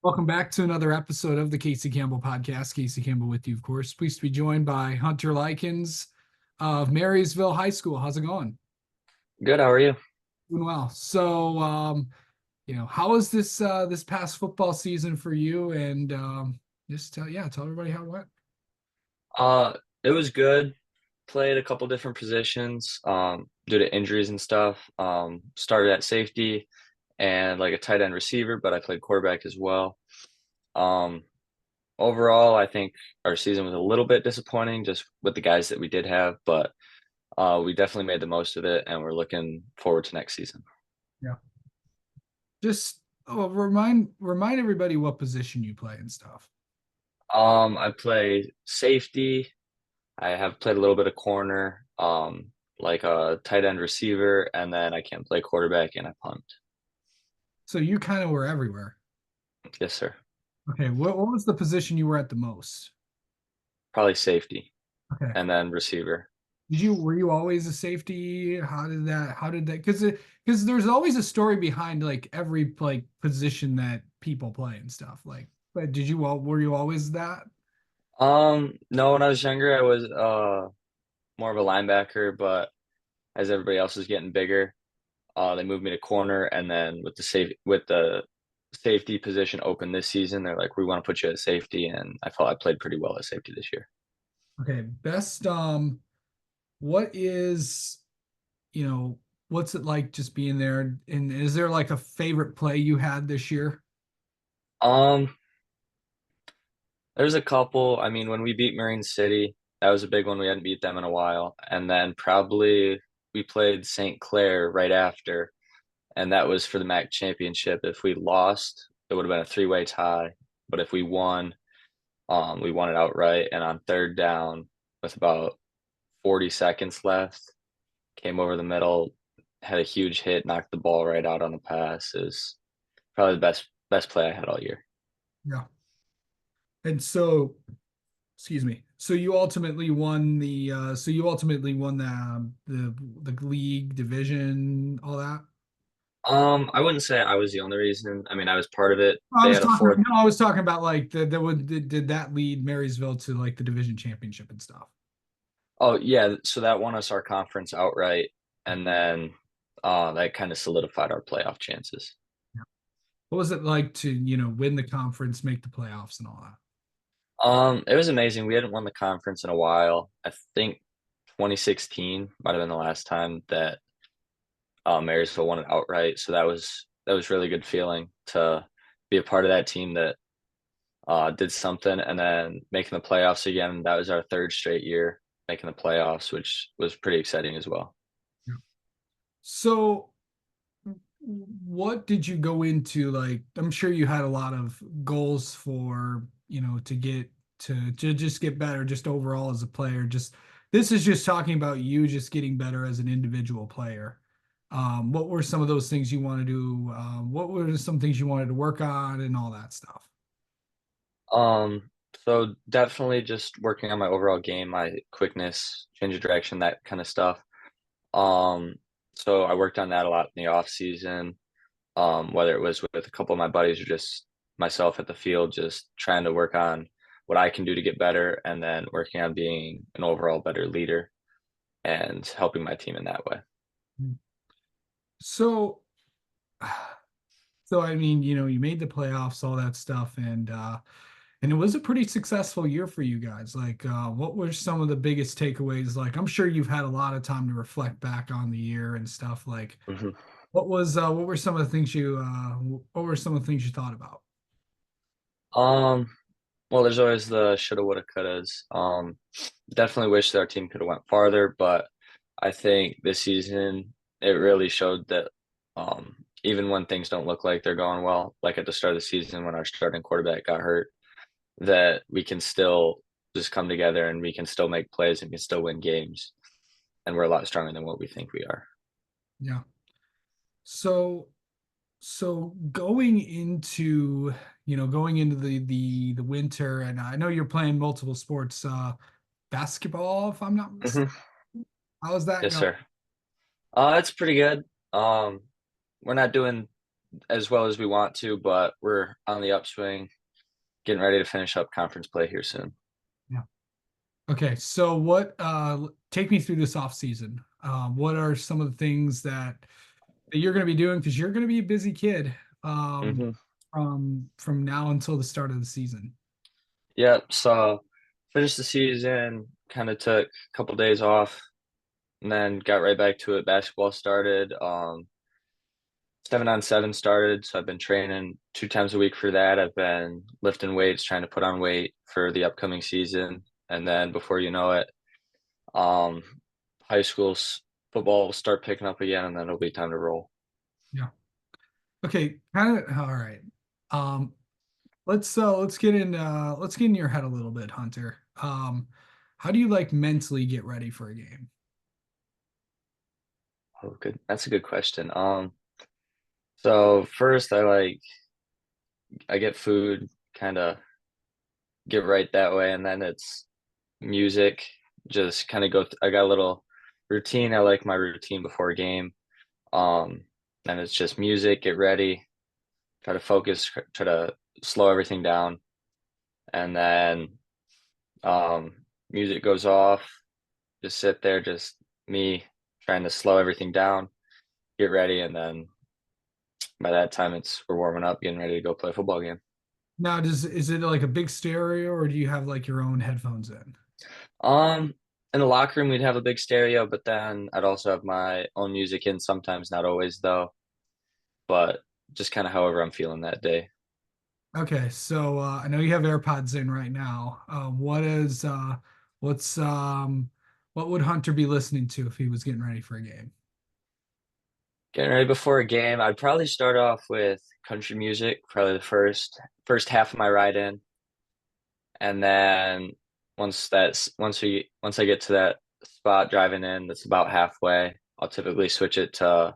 Welcome back to another episode of the Casey Campbell podcast. Casey Campbell with you, of course. Pleased to be joined by Hunter Likens of Marysville High School. How's it going? Good. How are you? Doing well. How was this past football season for you? And just tell everybody how it went. Uh, it was good. Played a couple different positions, due to injuries and stuff. Started at safety and like a tight end receiver, but I played quarterback as well. Um, Overall, I think our season was a little bit disappointing just with the guys that we did have, but we definitely made the most of it, and we're looking forward to next season. Yeah. Just remind everybody what position you play and stuff. I play safety. I have played a little bit of corner, like a tight end receiver, and then I can play quarterback and I punt. So you kind of were everywhere. Yes, sir. Okay, what was the position you were at the most? Probably safety Okay. and then receiver. Were you always a safety? How did that because there's always a story behind like every like position that people play and stuff. Like, but were you always that? No, when I was younger, I was more of a linebacker, but as everybody else was getting bigger, they moved me to corner, and then with the safety position open this season, they're like, we want to put you at safety, and I felt I played pretty well at safety this year. Okay, best what is what's it like just being there? And is there like a favorite play you had this year? Um, there's a couple. I mean, when we beat Marine City, that was a big one. We hadn't beat them in a while. And then probably we played St. Clair right after, and that was for the MAC championship. If we lost, it would have been a three-way tie. But if we won, we won it outright. And on third down, with about 40 seconds left, came over the middle, had a huge hit, knocked the ball right out on the pass. Is probably the best play I had all year. Yeah. And so, excuse me. So you ultimately won the league division, all that. I wouldn't say I was the only reason. I mean, I was part of it. I They was had a talking. fourth. No, I was talking about like did that lead Marysville to like the division championship and stuff? Oh yeah, so that won us our conference outright, and then that kind of solidified our playoff chances. Yeah. What was it like to win the conference, make the playoffs, and all that? It was amazing. We hadn't won the conference in a while. I think 2016 might have been the last time that Marysville won it outright. So that was really good feeling to be a part of that team that did something, and then making the playoffs again. That was our third straight year making the playoffs, which was pretty exciting as well. Yeah. So, what did you go into? Like, I'm sure you had a lot of goals for to get to just get better, just overall as a player. Just this is just talking about you just getting better as an individual player. What were some of those things you want to do? What were some things you wanted to work on and all that stuff? So definitely just working on my overall game, my quickness, change of direction, that kind of stuff. Um, so I worked on that a lot in the off season, whether it was with a couple of my buddies or just myself at the field, just trying to work on what I can do to get better, and then working on being an overall better leader and helping my team in that way. So, so I mean, you made the playoffs, all that stuff, and it was a pretty successful year for you guys. Like, what were some of the biggest takeaways? Like, I'm sure you've had a lot of time to reflect back on the year and stuff. Like, Mhm. what were some of the things what were some of the things you thought about? Um, well, there's always the shoulda, woulda, couldas. Definitely wish that our team could have went farther, but I think this season it really showed that even when things don't look like they're going well, like at the start of the season when our starting quarterback got hurt, that we can still just come together and we can still make plays and can still win games. And we're a lot stronger than what we think we are. Yeah. So, so going into the winter, and I know you're playing multiple sports, basketball, if I'm not mistaken. Hmm. How's that Yes, going? sir. It's pretty good. We're not doing as well as we want to, but we're on the upswing, getting ready to finish up conference play here soon. Yeah. Okay, so take me through this off season. What are some of the things that you're going to be doing? Because you're going to be a busy kid um, Hmm. from now until the start of the season. Yep. So finished the season, kind of took a couple days off, and then got right back to it. Basketball started. 7-on-7 started, so I've been training 2 times a week for that. I've been lifting weights, trying to put on weight for the upcoming season, and then before you know it, um, high school football will start picking up again, and then it'll be time to roll. Yeah. Okay, kind of all right. Um, let's get in your head a little bit, Hunter. How do you like mentally get ready for a game? Oh, good. That's a good question. So first I get food, kind of get right that way, and then it's music. Just kind of I got a little routine. I like my routine before a game. Um, and it's just music, get ready, try to focus, try to slow everything down, and then um, music goes off. Just sit there, just me trying to slow everything down, get ready, and then by that time it's we're warming up, getting ready to go play a football game. Now, does is it like a big stereo or do you have like your own headphones in? Um, in the locker room we'd have a big stereo, but then I'd also have my own music in sometimes, not always though, but just kind of however I'm feeling that day. Okay, so I know you have AirPods in right now. What's what would Hunter be listening to if he was getting ready for a game? Getting ready before a game, I'd probably start off with country music, probably the first half of my ride in, and then once I get to that spot driving in, that's about halfway, I'll typically switch it to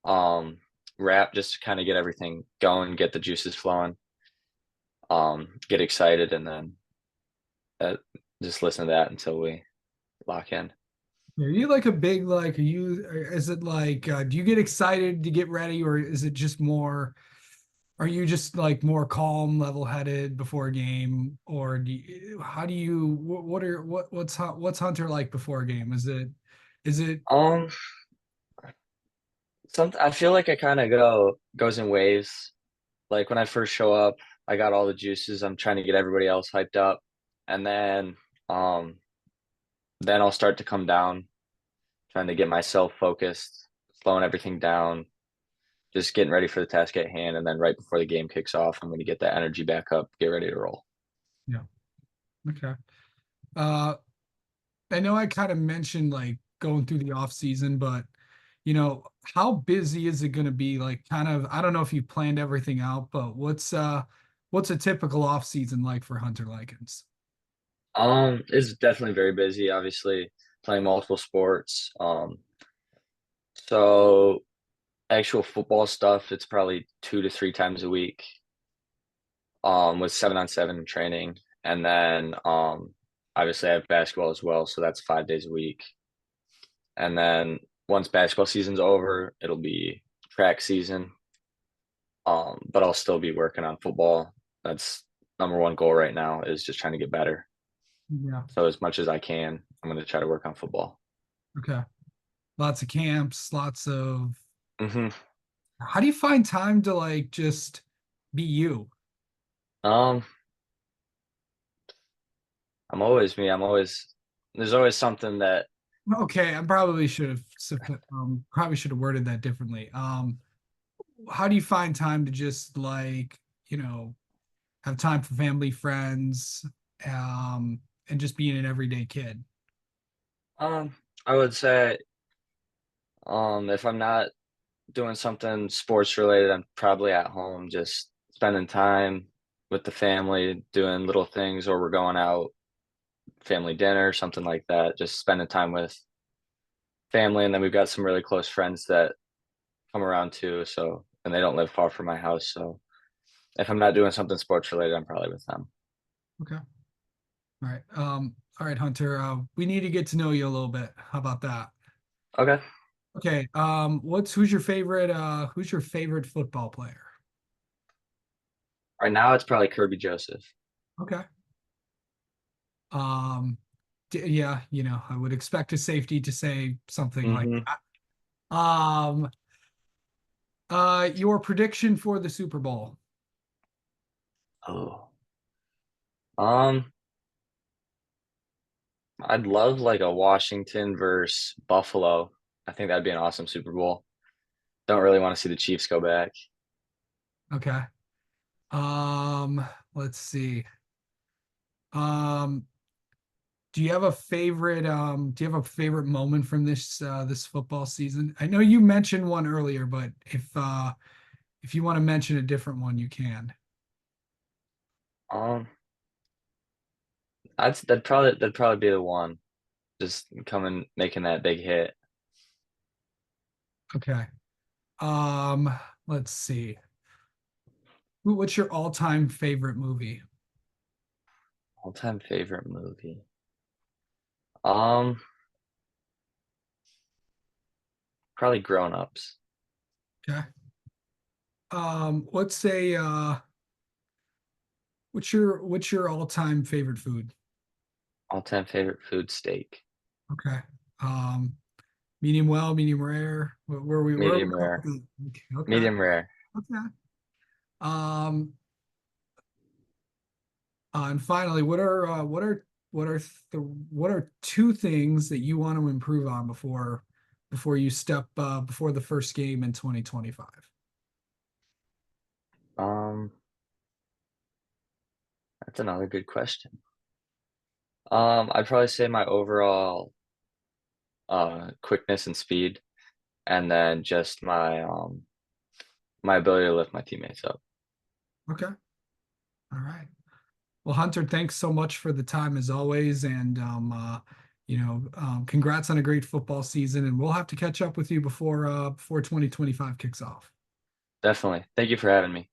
um rap just to kind of get everything going, get the juices flowing, get excited, and then uh, just listen to that until we lock in. Are you like a big like are you is it like do you get excited to get ready or is it just more are you just like more calm, level-headed before a game or how do you what are what's Hunter like before a game? Is it Um, some I feel like I kind of goes in waves. Like when I first show up, I got all the juices. I'm trying to get everybody else hyped up, and um, then I'll start to come down, trying to get myself focused, slowing everything down, just getting ready for the task at hand, and then right before the game kicks off, I'm going to get that energy back up, get ready to roll. yeah, okay. Uh I know I kind of mentioned like going through the off season, but how busy is it going to be? Like kind of, I don't know if you planned everything out, but what's a typical off season like for Hunter Likens? It's definitely very busy. Obviously, playing multiple sports. So actual football stuff, it's probably 2 to 3 times a week. With 7-on-7 training, and then obviously I have basketball as well, so that's 5 days a week. And then once basketball season's over, it'll be track season. But I'll still be working on football. That's number one goal right now is just trying to get better. Yeah. So as much as I can, I'm going to try to work on football. Okay. Lots of camps, lots of, Hmm. how do you find time to like just be you? Um, I'm always me. There's always something that Okay, I probably should have worded that differently. How do you find time to just like, have time for family, friends, and just being an everyday kid? um I would say if I'm not doing something sports related, I'm probably at home just spending time with the family, doing little things, or we're going out, family dinner, something like that, just spending time with family. And then we've got some really close friends that come around too. So, and they don't live far from my house. So if I'm not doing something sports related, I'm probably with them. Okay. All right, Hunter. We need to get to know you a little bit. How about that? Okay. Okay. Who's your favorite football player? Right now, it's probably Kirby Joseph. Okay. Um, yeah, I would expect a safety to say something like Hmm. that. Your prediction for the Super Bowl. Oh, um, I'd love like a Washington versus Buffalo. I think that'd be an awesome Super Bowl. Don't really want to see the Chiefs go back. Okay. Um, let's see. Um, do you have a favorite moment from this football season? I know you mentioned one earlier, but if you want to mention a different one, you can. Um, that'd probably be the one. Just coming making that big hit. Okay. Um, let's see. What's your all-time favorite movie? All-time favorite movie. Um, Probably Grown Ups. Okay. Let's say what's your all-time favorite food? All-time favorite food, steak. Okay. Um, medium well, medium rare. Where are we Medium going with rare. that? Okay. Medium rare. Okay. Um, and finally, what are two things that you want to improve on before you step before the first game in 2025? Um, that's another good question. I'd probably say my overall quickness and speed, and then just my ability to lift my teammates up. Okay. All right. Well, Hunter, thanks so much for the time as always, and congrats on a great football season. And we'll have to catch up with you before 2025 kicks off. Definitely. Thank you for having me.